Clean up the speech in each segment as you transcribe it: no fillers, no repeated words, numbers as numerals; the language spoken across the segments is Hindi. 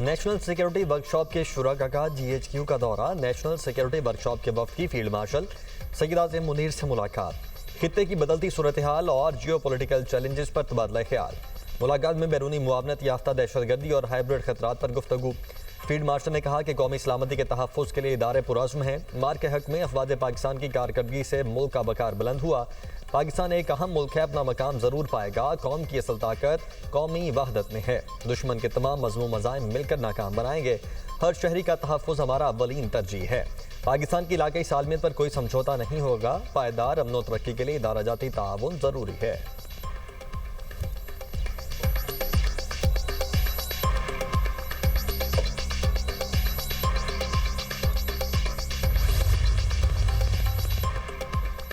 नेशनल सिक्योरिटी वर्कशॉप के शुरा का GHQ का दौरा। नेशनल सिक्योरिटी वर्कशॉप के वफ्द की फील्ड मार्शल सईद आज़म मुनीर से मुलाकात। खित्ते की बदलती सूरत हाल और जियो पॉलिटिकल चैलेंजेस पर तबादला ख्याल। मुलाकात में बैरूनी मुआवनत याफ्ता दहशतगर्दी और हाइब्रिड खतरात पर गुफ्तगू। फील्ड मार्शल ने कहा कि कौमी सलामती के तहफ़्फ़ुज़ के लिए इदारे पुरज़्म हैं। मार के हक में अफवाज पाकिस्तान की कारकर्दगी से मुल्क का वक़ार बुलंद हुआ। पाकिस्तान एक अहम मुल्क है, अपना मकाम ज़रूर पाएगा। कौम की असल ताकत कौमी वहदत में है। दुश्मन के तमाम मज़मूम मज़ाइम मिलकर नाकाम बनाएंगे। हर शहरी का तहफ़्फ़ुज़ हमारा अव्वलीन तरजीह है। पाकिस्तान की इलाकाई सालमियत पर कोई समझौता नहीं होगा। पायदार अमन व तरक्की के लिए इदारा जाती ताउन ज़रूरी है।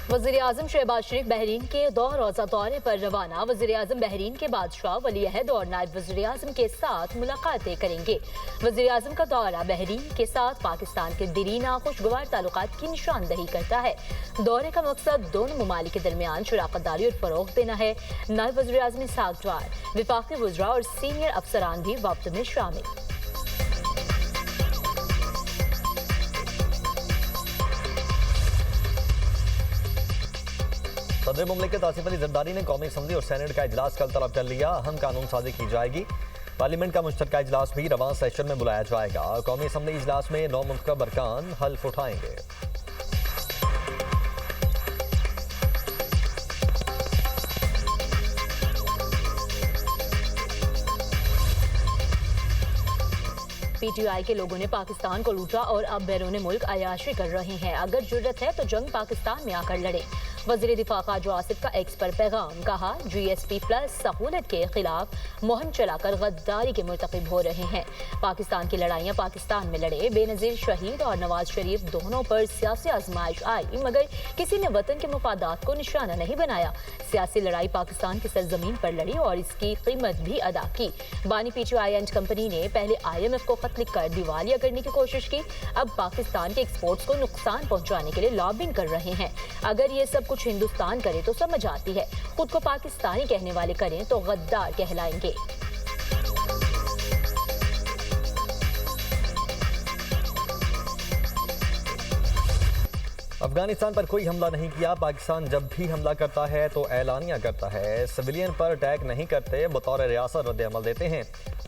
वज़ीर-ए-आज़म शहबाज शरीफ बहरीन के 2 रोज़ा दौरे पर रवाना। वज़ीर-ए-आज़म बहरीन के बादशाह वली-अहद और नायब वज़ीर-ए-आज़म के साथ मुलाकातें करेंगे। वज़ीर-ए-आज़म का दौरा बहरीन के साथ पाकिस्तान के दरीना खुशगवार ताल्लुकात की निशानदही करता है। दौरे का मकसद दोनों ममालिक के दरमियान शराकतदारी और फ़रोग़ देना है। नायब वज़ीर-ए-आज़म इसहाक़ डार, वफ़ाक़ी वज़रा और सीनियर अफसरान भी वफ़द में शामिल। सदर मुमलिकत आसिफ अली ज़रदारी ने कौमी असम्बली और सेनेट का इजलास कल तलब कर लिया। अहम कानून साजी की जाएगी। पार्लियामेंट का मुश्तरका इजलास भी रवां सेशन में बुलाया जाएगा। कौमी असम्बली इजलास में 9 मुंतखब अरकान हल्फ उठाएंगे। PTI के लोगों ने पाकिस्तान को लूटा और अब बैरून मुल्क अयाशी कर रहे हैं। अगर जुर्रत है तो जंग पाकिस्तान में आकर लड़े। वज़ीर दिफा ख़ाजा आसिफ का एक्स पर पैगाम। कहा, GSP प्लस सहूलत के खिलाफ मुहिम चलाकर गद्दारी के मुर्तकिब हो रहे हैं। पाकिस्तान की लड़ाइयाँ पाकिस्तान में लड़े। बेनज़ीर शहीद और नवाज शरीफ दोनों पर सियासी आजमाइश आई, मगर किसी ने वतन के मुफादात को निशाना नहीं बनाया। सियासी लड़ाई पाकिस्तान की सरजमीन पर लड़ी और इसकी कीमत भी अदा की। बानी PTI एंड कंपनी ने पहले IMF को खत लिखकर दिवालिया करने की कोशिश की। अब पाकिस्तान के एक्सपोर्ट्स को नुकसान पहुंचाने के लिए लॉबिंग कर रहे हैं। अगर ये सब कुछ हिंदुस्तान करे तो समझ आती है, खुद को पाकिस्तानी कहने वाले करें तो गद्दार कहलाएंगे। अफगानिस्तान पर कोई हमला नहीं किया। पाकिस्तान जब भी हमला करता है तो ऐलानिया करता है। सिविलियन पर अटैक नहीं करते, बतौर रियासत रद्द अमल देते हैं।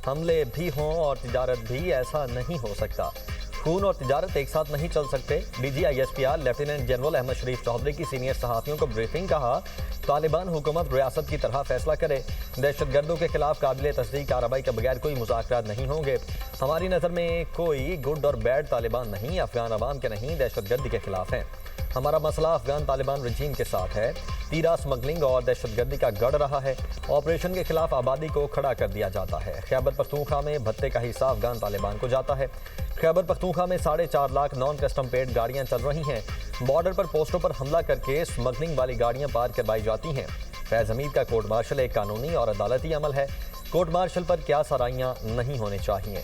हमले भी हों और तिजारत भी, ऐसा नहीं हो सकता। खून और तिजारत एक साथ नहीं चल सकते। DG ISPR lieutenant general Ahmad Sharif Chaudhry की सीनियर सहाफ़ियों को ब्रीफिंग। कहा, तालिबान हुकूमत रियासत की तरह फैसला करे। दहशतगर्दों के खिलाफ काबिल तस्दीक कार्रवाई के बगैर कोई मुज़ाकरात नहीं होंगे। हमारी नज़र में कोई गुड और बैड तालिबान नहीं, अफगान अवाम के नहीं, दहशतगर्दी के खिलाफ हैं। हमारा मसला अफगान तालिबान रजीम के साथ है। तीरा स्मगलिंग और दहशतगर्दी का गढ़ रहा है। ऑपरेशन के खिलाफ आबादी को खड़ा कर दिया जाता है। खैबर पख्तूनख्वा में भत्ते का हिस्सा अफगान तालिबान को जाता है। खैबर पख्तूनख्वा में 4.5 लाख नॉन कस्टम पेड गाड़ियाँ चल रही हैं। बॉर्डर पर पोस्टों पर हमला करके स्मगलिंग वाली गाड़ियाँ पार करवाई जाती हैं। फैज़ हमीद का कोर्ट मार्शल एक कानूनी और अदालती अमल है। कोर्ट मार्शल पर क्या सराहियाँ नहीं होने चाहिए।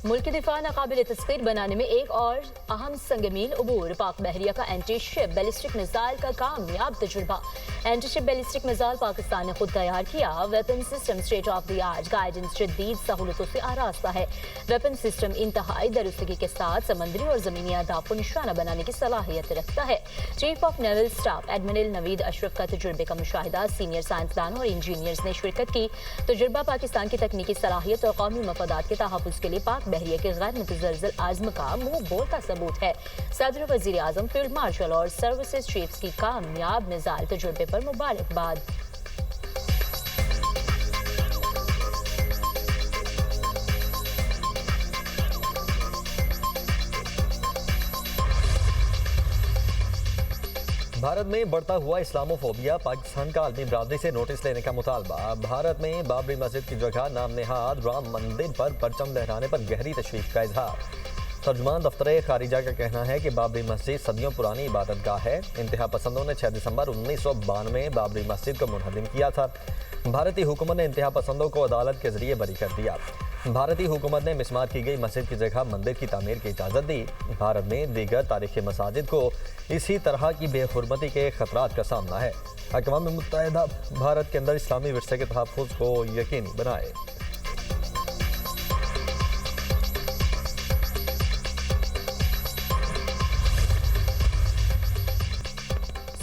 मुल्क की दिफा नाकाबिल तस्कीर बनाने में एक और अहम संगमील अबूर। पाक बहरिया का एंटी शिप बैलिस्टिक मिसाइल का कामयाब तजुर्बा। Anti ship ballistic missile Pakistan ने खुद तैयार किया। Weapon system state of the art, guidance शदीद सहूलतों से आरास्ता है। वेपन सिस्टम इंतहाई दरुस्तगी के साथ समंदरी और ज़मीनी अहदाफ को निशाना बनाने की सलाहियत रखता है। Chief of naval staff admiral Naveed Ashraf का तजुर्बे का मुशाहिदा। सीनियर साइंसदानों और इंजीनियर्स ने शिरकत की। तजुर्बा पाकिस्तान की तकनीकी सलाहियत और कौमी मफादात के तहफ़्फ़ुज़ के लिए पाक बहरिया के गैर मुतज़लज़ल आज़म का मुंह बोलता सबूत है। सदर वज़ीर आज़म, फील्ड मार्शल और सर्विसेज चीफ्स की कामयाब मिसाइल तजुर्बे पर मुबारकबाद। भारत में बढ़ता हुआ इस्लामोफोबिया। पाकिस्तान का आलमी बरादरी से नोटिस लेने का मुतालबा। भारत में बाबरी मस्जिद की जगह नाम नेहाद राम मंदिर पर परचम लहराने पर गहरी तशवीश का इजहार। तर्जुमान दफ्तर खारिजा का कहना है कि बाबरी मस्जिद सदियों पुरानी इबादत गाह है। इंतहा पसंदों ने 6 दिसंबर 1992 बाबरी मस्जिद को मुनहदिम किया था। भारतीय हुकूमत ने इंतहा पसंदों को अदालत के जरिए बरी कर दिया। भारतीय हुकूमत ने मिस्मार की गई मस्जिद की जगह मंदिर की तामीर की इजाज़त दी। भारत में दीगर तारीखी मसाजिद को इसी तरह की बेहुरमती के खतरात का सामना है। अक़वाम मुत्तहिदा भारत के अंदर इस्लामी विरसे के तहफ़्फ़ुज़ को यकीनी बनाए।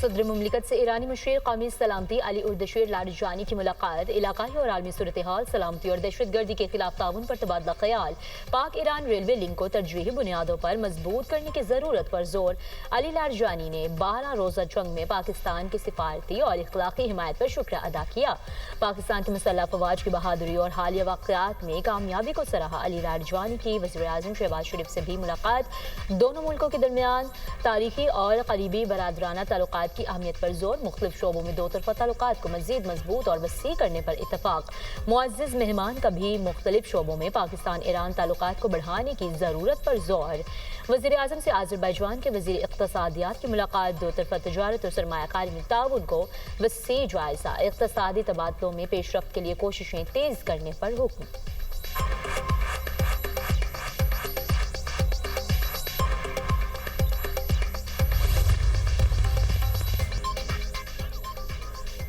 सदर मुमलिकत से ईरानी मुशीर कौमी सलामती अली उर्दशीर लारिजानी की मुलाकात इलाकाई और आलमी सूरत हाल, सलामती और दहशतगर्दी के खिलाफ ताउन पर तबादला ख्याल, पाक ईरान रेलवे लिंक को तरजीही बुनियादों पर मजबूत करने की ज़रूरत पर जोर। अली लारिजानी ने 12 रोज़ा जंग में पाकिस्तान की सिफारती और इखलाकी हिमायत पर शुक्र अदा किया। पाकिस्तान की मुसल्लह अफवाज की बहादुरी और हालिया वाक़यात में कामयाबी को सराहा। अली लारिजानी की वज़ीर आज़म शहबाज शरीफ से भी मुलाकात। दोनों मुल्कों के दरमियान तारीखी और करीबी बरादराना ताल्लुकात की अहमियत पर जोर। मुख्तलिफ शोबों में दो तरफा ताल्लुकात को मजीद मजबूत और वसी करने पर इत्तफाक। मुअज़्ज़िज़ मेहमान का भी मुख्तलिफ शोबों में पाकिस्तान ईरान ताल्लुकात को बढ़ाने की ज़रूरत पर जोर। वज़ीर आज़म से आज़रबाईजान के वज़ीर इक़्तिसादियात की मुलाकात। दो तरफा तजारत और सरमायाकारी में ताउन को वसी जायज़ा। इक़्तिसादी तबादलों में पेशरफ्त के लिए कोशिशें तेज़ करने पर हुक्म।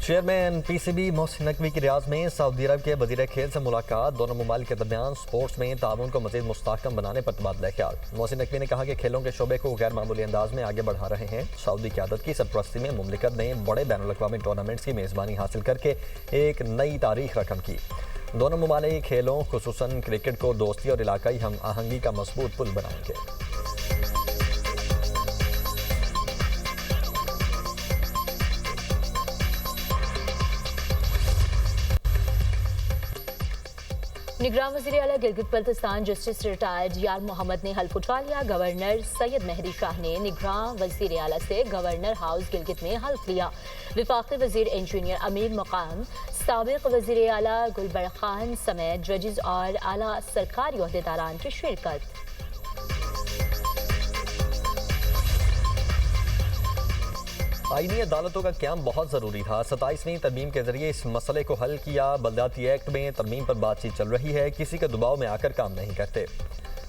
चेयरमैन पीसीबी मोहसिन नकवी की रियाज में सऊदी अरब के वज़ीर खेल से मुलाकात। दोनों ममालिक के दरमियान स्पोर्ट्स में ताउन को मज़ीद मुस्तहकम बनाने पर तबादला ख्याल। मोहसिन नकवी ने कहा कि खेलों के शोबे को गैर मामूली अंदाज में आगे बढ़ा रहे हैं। सऊदी क़यादत की सरपरस्ती में मुमलिकत ने बड़े बैनुल-अक़वामी टूर्नामेंट्स की मेज़बानी हासिल करके एक नई तारीख रकम की। दोनों ममालिक खेलों खुसूसन क्रिकेट को दोस्ती और इलाकाई हम आहंगी का मजबूत पुल बनाएंगे। निगरान वज़ीर आला गिलगित बल्तिस्तान जस्टिस रिटायर्ड यार मोहम्मद ने हल्फ उठा लिया। गवर्नर सैयद मेहदी शाह ने निगरान वज़ीर आला से गवर्नर हाउस गिलगित में हल्फ लिया। वफाकी वज़ीर इंजीनियर अमीर मकाम, साबिक वज़ीर आला गुलबर खान समेत जजेस और आला सरकारी ओहदेदारान की शिरकत। आईनी अदालतों का क्याम बहुत ज़रूरी था। 27वीं तरमीम के जरिए इस मसले को हल किया। बलदियाती एक्ट में तरमीम पर बातचीत चल रही है, किसी के दबाव में आकर काम नहीं करते।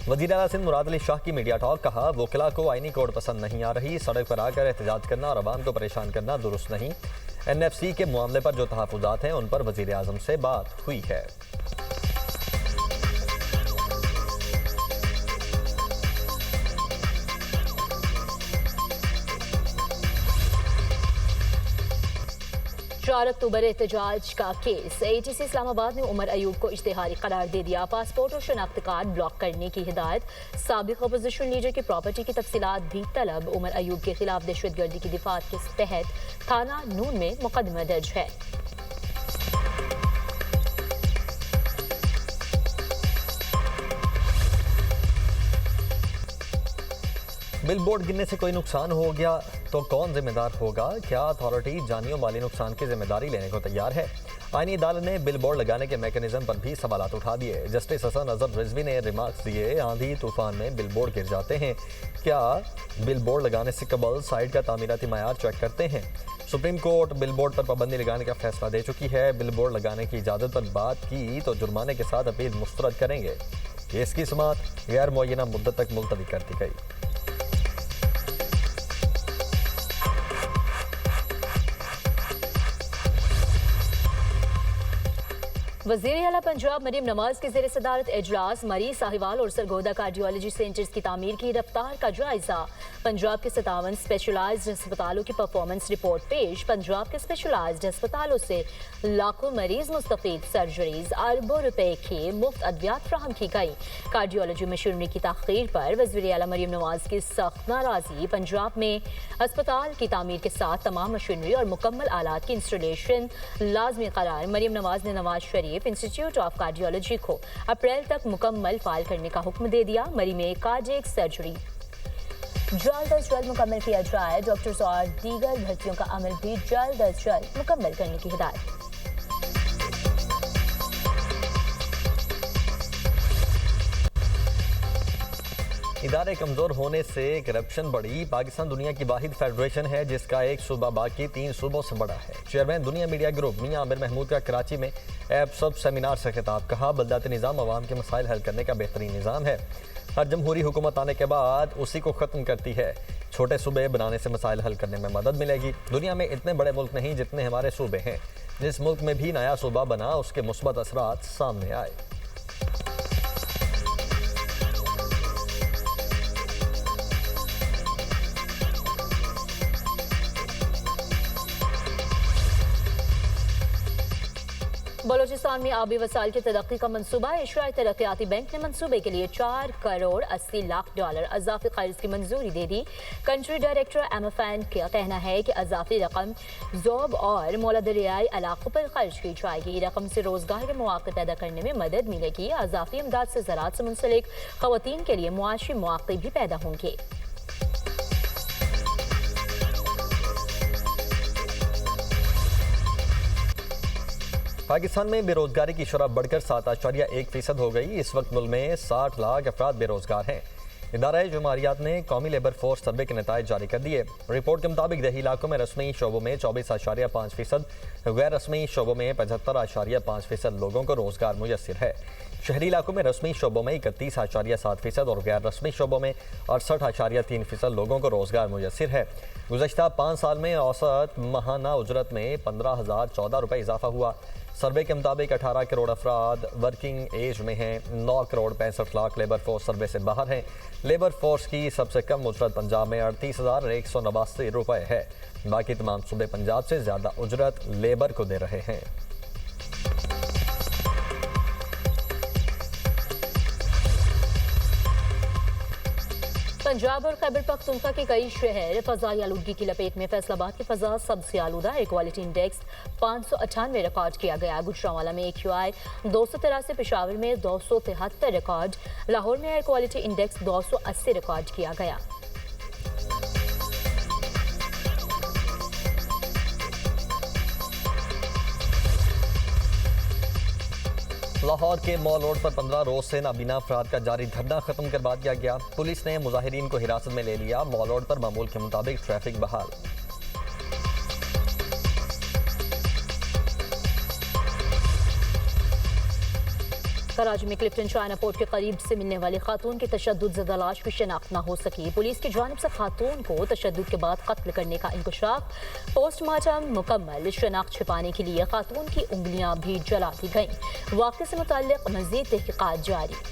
वज़ीर आला सिंध मुराद अली शाह की मीडिया टॉक। कहा, वकला को आईनी कोड पसंद नहीं आ रही। सड़क पर आकर एहतजाज करना और अवाम को परेशान करना दुरुस्त नहीं। NFC के मामले पर जो तहफ़्फ़ुज़ात हैं उन पर वज़ीर आज़म से बात हुई है। अक्टूबर एहतजाज का केस। ATC इस्लामाबाद ने उमर अयूब को इश्तिहारी करार दे दिया। पासपोर्ट और शनाख्त कार्ड ब्लॉक करने की हिदायत। साबिक अपोजिशन लीडर की प्रॉपर्टी की तफसीलात भी तलब। उमर अयूब के खिलाफ दहशतगर्दी की दिफात के तहत थाना नून में मुकदमा दर्ज है। बिलबोर्ड गिरने से कोई नुकसान हो गया तो कौन जिम्मेदार होगा? क्या अथॉरिटी जानियों माली नुकसान की जिम्मेदारी लेने को तैयार है? आईनी अदालत ने बिलबोर्ड लगाने के मैकेनिज्म पर भी सवालात उठा दिए। जस्टिस हसन अजहर रिजवी ने रिमार्क्स दिए, आंधी तूफान में बिलबोर्ड गिर जाते हैं, क्या बिलबोर्ड लगाने से कबल साइट का तामीराती मायार चेक करते हैं? सुप्रीम कोर्ट बिलबोर्ड पर पाबंदी लगाने का फैसला दे चुकी है। बिलबोर्ड लगाने की इजाज़त पर बात की तो जुर्माने के साथ अपील मुस्तरद करेंगे। केस की समाअत गैर मुअय्यना मुद्दत तक मुलतवी कर दी गई। वज़ीर आला पंजाब मरीम नवाज के ज़ेर सदारत इजलास। मरीज साहिवाल और सरगोदा कार्डियोलॉजी सेंटर्स की तामीर की रफ्तार का जायजा। पंजाब के 57 स्पेशलाइज्ड अस्पतालों की परफॉर्मेंस रिपोर्ट पेश। पंजाब के स्पेशलाइज्ड अस्पतालों से लाखों मरीज मुस्तफ़ीद। सर्जरीज अरबों रुपए की मुफ्त अद्वियात फ्राहम की गई। कार्डियोलॉजी मशीनरी की ताख़ीर पर वज़ीर आला मरीम नवाज की सख्त नाराज़गी। पंजाब में अस्पताल की तामीर के साथ तमाम मशीनरी और मुकम्मल आलात की इंस्टॉलेशन लाजमी करार। मरीम नवाज ने Nawaz Sharif institute of cardiology को अप्रैल तक मुकम्मल फाइल करने का हुक्म दे दिया। मरी में कार्डियक सर्जरी जल्द अज जल्द मुकम्मल किया जाए। डॉक्टर्स और दीगर भर्तियों का अमल भी जल्द अज जल्द मुकम्मल करने की हिदायत। इदारे कमज़ोर होने से करप्शन बढ़ी। पाकिस्तान दुनिया की वाहिद फेडरेशन है जिसका एक सूबा बाकी 3 सूबों से बड़ा है। चेयरमैन दुनिया मीडिया ग्रुप मियां आमिर महमूद का कराची में ऐप सब सेमिनार से खिताब। कहा, बलदाती निज़ाम अवाम के मसाइल हल करने का बेहतरीन निज़ाम है। हर जमहूरी हुकूमत आने के बाद उसी को ख़त्म करती है। छोटे सूबे बनाने से मसाइल हल करने में मदद मिलेगी। दुनिया में इतने बड़े मुल्क नहीं जितने हमारे सूबे हैं। जिस मुल्क में भी नया सूबा बना उसके मुस्बत असरात सामने आए। बलोचिस्तान में आबी वसाइल की तरक्की का मनसूबा। एशियाई तरक्याती बैंक ने मनसूबे के लिए $4 करोड़ 80 लाख अजाफी कर्ज की मंजूरी दे दी। कंट्री डायरेक्टर MFN का कहना है कि अजाफी रकम ज़ोब और मौलादरियाई इलाकों पर खर्च की जाएगी। रकम से रोजगार के मौके पैदा करने में मदद मिलेगी। अजाफी इमदाद से ज़राअत से मुंसलिक खवातीन के लिए मुआशी मौके भी पैदा होंगे। पाकिस्तान में बेरोजगारी की शरह बढ़कर 7.1% हो गई। इस वक्त मुल्क में 60 लाख अफराद बेरोजगार हैं। इदारा जुमारियात ने कौमी लेबर फोर्स सर्वे के नताइज जारी कर दिए। रिपोर्ट के मुताबिक देही इलाकों में रस्मी शोबों में 24.5%, गैर रस्मी शोबों में 75.5% लोगों को रोजगार मुयस्सर है। शहरी इलाकों में रस्मी शोबों में 31.7% और गैर रस्मी शोबों में 68.3% लोगों को रोजगार मुयस्सर है। गुज़श्ता 5 साल में औसत माहाना उजरत में 15,014 रुपये इजाफा हुआ। सर्वे के मुताबिक 18 करोड़ अफराद वर्किंग एज में हैं। 9 crore 65 lakh labour force survey से बाहर हैं। लेबर फोर्स की सबसे कम उजरत पंजाब में 38,189 रुपये है। बाकी तमाम सूबे पंजाब से ज़्यादा उजरत लेबर को दे रहे हैं। पंजाब और खैबर पख्तूनख्वा के कई शहर फजाई आलूदगी की लपेट में। फैसलाबाद की फजा सबसे आलूदा। एयर क्वालिटी इंडेक्स 598 रिकॉर्ड किया गया। गुजरांवाला में AQI 283, पेशावर में 273 रिकॉर्ड। लाहौर में एयर क्वालिटी इंडेक्स 280 रिकॉर्ड किया गया। लाहौर के मॉल रोड पर 15 रोज से नाबीना अफराद का जारी धरना खत्म करवा दिया गया। पुलिस ने मुजाहिरीन को हिरासत में ले लिया। मॉल रोड पर मामूल के मुताबिक ट्रैफिक बहाल। कराची में क्लिफ्टन चाइना पोर्ट के करीब से मिलने वाली खातून की तशद्दुद लाश की शनाख्त न हो सकी। पुलिस की जानिब से खातून को तशद्दुद के बाद कत्ल करने का इंकशाफ। पोस्टमार्टम मुकम्मल। शनाख्त छिपाने के लिए खातून की उंगलियां भी जला दी गईं। वाक़े से मुताल्लिक मज़ीद तहक़ीक़ात जारी।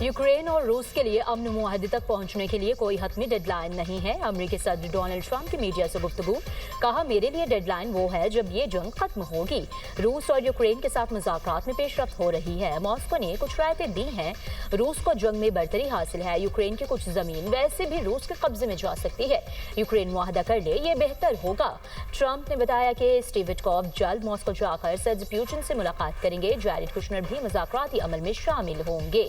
यूक्रेन और रूस के लिए अमन मुआहदे तक पहुंचने के लिए कोई हतमी डेडलाइन नहीं है। अमेरिकी सदर डोनाल्ड ट्रंप की मीडिया से गुफ्तगू। कहा, मेरे लिए डेडलाइन वो है जब ये जंग खत्म होगी। रूस और यूक्रेन के साथ मुज़ाकरात में पेशरफ्त हो रही है। मॉस्को ने कुछ रायतें दी हैं। रूस को जंग में बरतरी हासिल है। यूक्रेन की कुछ जमीन वैसे भी रूस के कब्जे में जा सकती है। यूक्रेन मुआहदा कर ले, ये बेहतर होगा। ट्रंप ने बताया कि स्टीव विटकॉफ जल्द मॉस्को जाकर सदर पुतिन से मुलाकात करेंगे। जैरेड कुशनर भी मुज़ाकराती अमल में शामिल होंगे।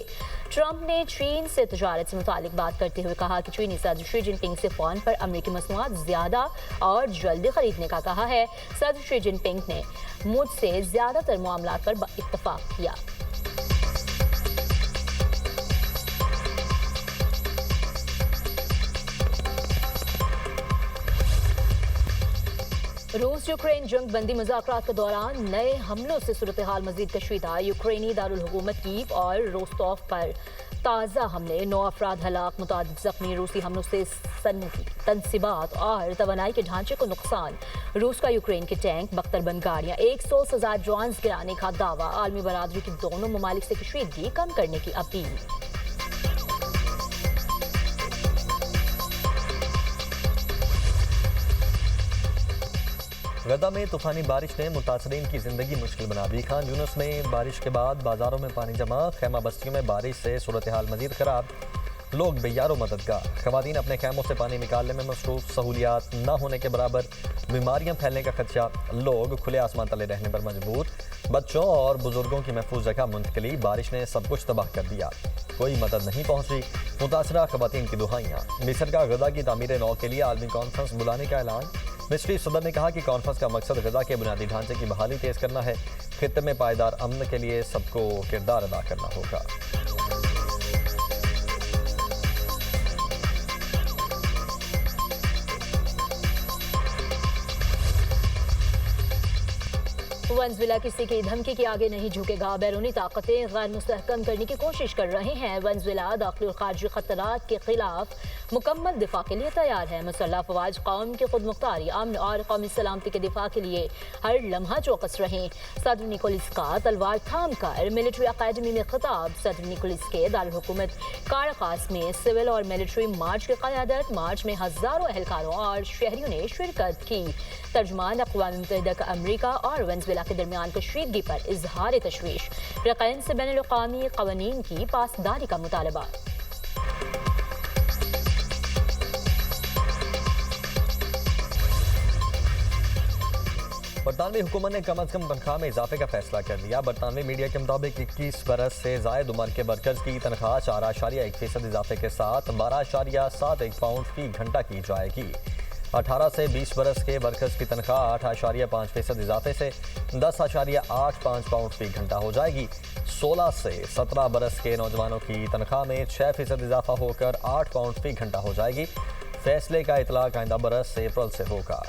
ट्रंप ने चीन से तजारत से मुतालिक बात करते हुए कहा कि चीनी सदर शी जिनपिंग से फ़ौन पर अमरीकी मसनूआत ज़्यादा और जल्दी खरीदने का कहा है। सदर शी जिनपिंग ने मुझसे ज़्यादातर मामला पर इत्तफाक किया। रूस यूक्रेन जंग बंदी मुज़ाकरात के दौरान नए हमलों से सूरत हाल मजीद कशीदा। यूक्रेनी दारुल हुकूमत कीव और रोस्तोफ पर ताज़ा हमले, 9 अफराद हलाक, मुतादिद जख्मी। रूसी हमलों से तनसीबात और तवानाई के ढांचे को नुकसान। रूस का यूक्रेन के टैंक, बख्तरबंद गाड़ियाँ, 100,000 ड्रोन्स गिराने का दावा। आलमी बरादरी की दोनों ममालिक से कशीदगी कम करने की अपील। गदा में तूफानी बारिश ने मुतासरीन की जिंदगी मुश्किल बना दी। खान यूनुस में बारिश के बाद बाजारों में पानी जमा। खेमा बस्तियों में बारिश से सूरत हाल मजीद खराब। लोग बेयारो मददगार। खवातीन अपने खेमों से पानी निकालने में मसरूफ। सहूलियात न होने के बराबर। बीमारियां फैलने का खदशा। लोग खुले आसमान तले रहने पर मजबूर। बच्चों और बुजुर्गों की महफूज जगह मुंतकली। बारिश ने सब कुछ तबाह कर दिया। कोई मदद नहीं पहुंची। मुतासरा खवातीन की दुहाइयाँ। मिस्र का गदा की तामीर नौ के लिए आलमी कॉन्फ्रेंस बुलाने का ऐलान। मिस्ट्री सदर ने कहा कि कॉन्फ्रेंस का मकसद गजा के बुनियादी ढांचे की बहाली तेज करना है। खित्ते में पायदार अमन के लिए सबको किरदार अदा करना होगा। वेनेजुएला किसी की धमकी के आगे नहीं झुकेगा। बैरूनी ताकतें गैर मुस्तहकम करने की कोशिश कर रहे हैं। वेनेजुएला दाखिली और खारजी खतरात के खिलाफ मुकम्मल दिफा के लिए तैयार है। मुसल्लह अफवाज कौम की खुद मुख्तारी, अमन और कौमी सलामती के दिफा के लिए हर लम्हा चौकस रहें। सदर निकोलस का तलवार थाम कर मिलिट्री अकादमी में खिताब। सदर निकोलस के दारुल हुकूमत काराकास में सिविल और मिलिट्री मार्च की क़यादत। मार्च में हज़ारों एहलकारों और शहरियों ने शिरकत की। तर्जुमान अक़वाम मुत्तहिदा का अमरीका और वेनेजुएला के दरमियान कशीदगी पर इजहार तशवीश। फ़िरक़ैन से बैनुल-अक़वामी क़वानीन की पासदारी का मुतालबा। बरतानवी हुकूमत ने कम अज़ कम तनख्वाह में इजाफे का फैसला कर लिया। बरतानवी मीडिया के मुताबिक 21 बरस से जायद उम्र के वर्कर्स की तनख्वाह 4.1% इजाफे के साथ 12.71 पाउंड फी घंटा की जाएगी। 18 से 20 बरस के वर्कर्स की तनख्वाह 8.5% इजाफे से 10.85 पाउंड फी घंटा हो जाएगी। 16 से 17 बरस के नौजवानों की तनख्वाह में 6% इजाफा होकर 8 पाउंड फी घंटा हो जाएगी। फैसले का इतलाक आइंदा बरस से अप्रैल से होगा।